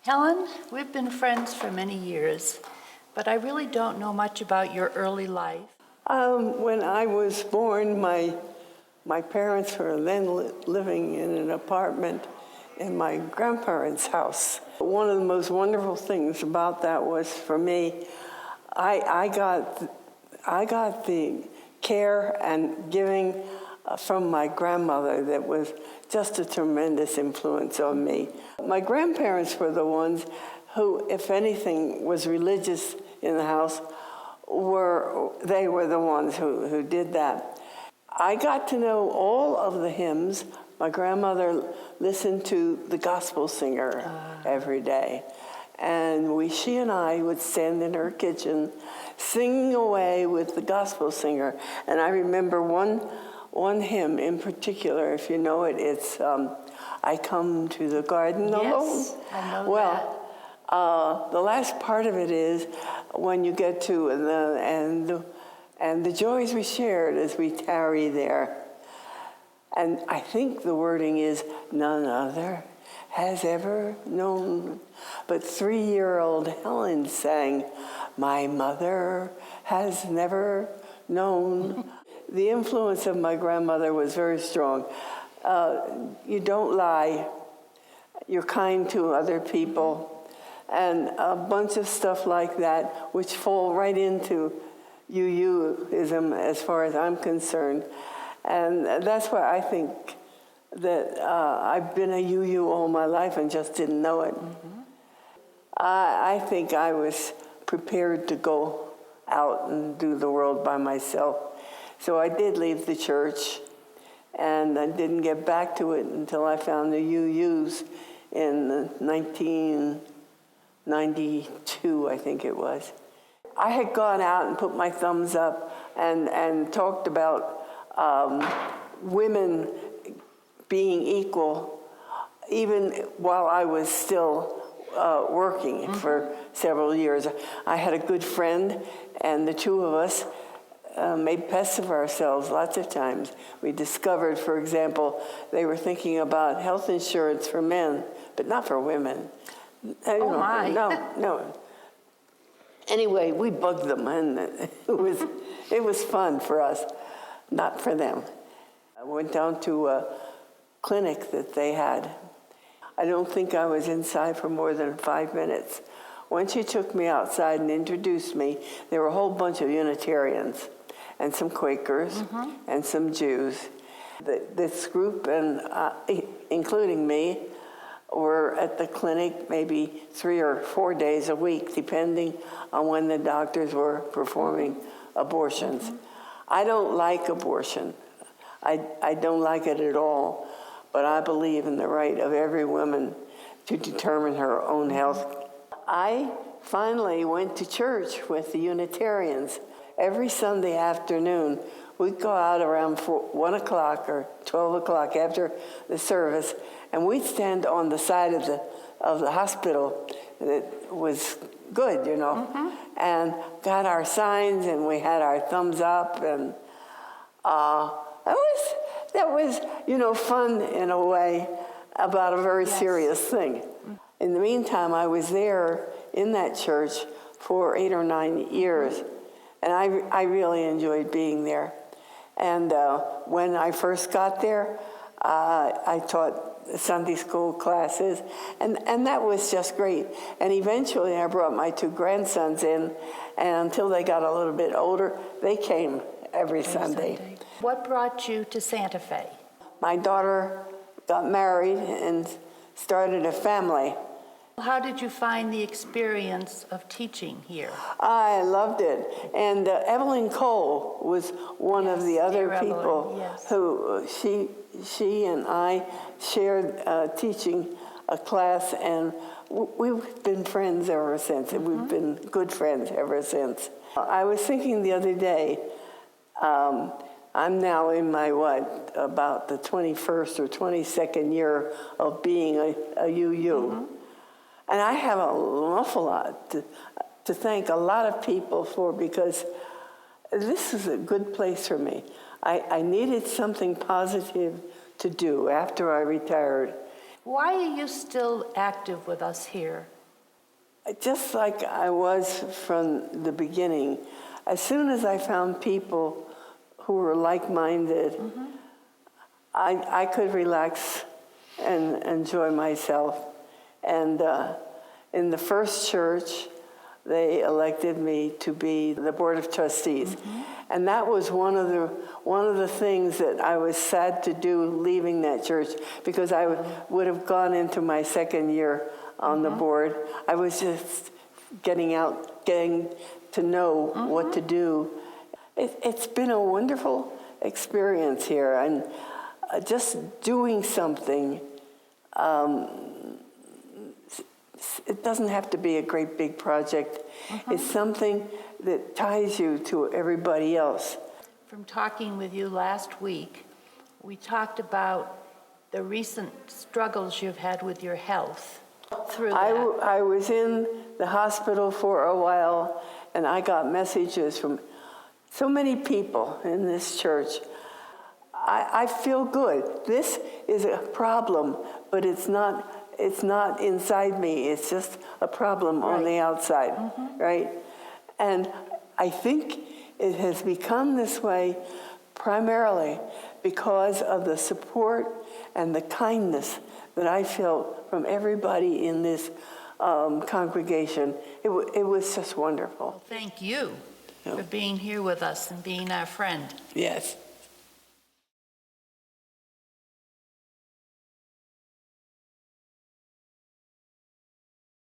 Helen, we've been friends for many years, but I really don't know much about your early life. When I was born, my parents were then living in an apartment in my grandparents' house. One of the most wonderful things about that was, for me, I got the care and giving from my grandmother that was just a tremendous influence on me. My grandparents were the ones who, if anything was religious in the house, they were the ones who did that. I got to know all of the hymns. My grandmother listened to the gospel singer every day. And she and I would stand in her kitchen singing away with the gospel singer. And I remember one hymn in particular, if you know it, it's I Come to the Garden Alone. Yes, I know that. The last part of it is when you get to and the joys we shared as we tarry there. And I think the wording is, none other has ever known. But 3-year-old Helen sang, my mother has never known. The influence of my grandmother was very strong. You don't lie. You're kind to other people. And a bunch of stuff like that, which fall right into UUism as far as I'm concerned. And that's why I think that I've been a UU all my life and just didn't know it. Mm-hmm. I think I was prepared to go out and do the world by myself. So I did leave the church, and I didn't get back to it until I found the UUs in 1992, I think it was. I had gone out and put my thumbs up and talked about women being equal, even while I was still working for several years. I had a good friend, and the two of us made pests of ourselves lots of times. We discovered, for example, they were thinking about health insurance for men, but not for women. My. No. Anyway, we bugged them, and it was fun for us, not for them. I went down to a clinic that they had. I don't think I was inside for more than 5 minutes. When she took me outside and introduced me, there were a whole bunch of Unitarians and some Quakers and some Jews. This group, and including me, were at the clinic maybe 3 or 4 days a week, depending on when the doctors were performing abortions. I don't like abortion. I don't like it at all, but I believe in the right of every woman to determine her own health. I finally went to church with the Unitarians. Every Sunday afternoon, we'd go out around 1 o'clock or 12 o'clock after the service, and we'd stand on the side of the hospital. It was good, and got our signs, and we had our thumbs up, and that was fun in a way about a very serious thing. In the meantime, I was there in that church for 8 or 9 years, and I really enjoyed being there. And when I first got there, I taught Sunday school classes, and that was just great. And eventually I brought my 2 grandsons in, and until they got a little bit older, they came every Sunday. What brought you to Santa Fe? My daughter got married and started a family. How did you find the experience of teaching here? I loved it. And Evelyn Cole was one of the other people who she and I shared teaching a class, and we've been friends ever since. And we've been good friends ever since. I was thinking the other day, I'm now in my, about the 21st or 22nd year of being a UU. And I have an awful lot to thank a lot of people for, because this is a good place for me. I needed something positive to do after I retired. Why are you still active with us here? just like I was from the beginning, as soon as I found people who were like-minded, I could relax and enjoy myself. And in the first church, they elected me to be the board of trustees. And that was one of the things that I was sad to do leaving that church, because I would have gone into my second year on the board. I was just getting to know what to do. It's been a wonderful experience here, and just doing something. It doesn't have to be a great big project. It's something that ties you to everybody else. From talking with you last week, we talked about the recent struggles you've had with your health. Through that. I was in the hospital for a while, and I got messages from so many people in this church. I feel good. This is a problem, but it's not inside me. It's just a problem on the outside, right? And I think it has become this way primarily because of the support and the kindness that I felt from everybody in this congregation. It was just wonderful. Thank you for being here with us and being our friend. Yes.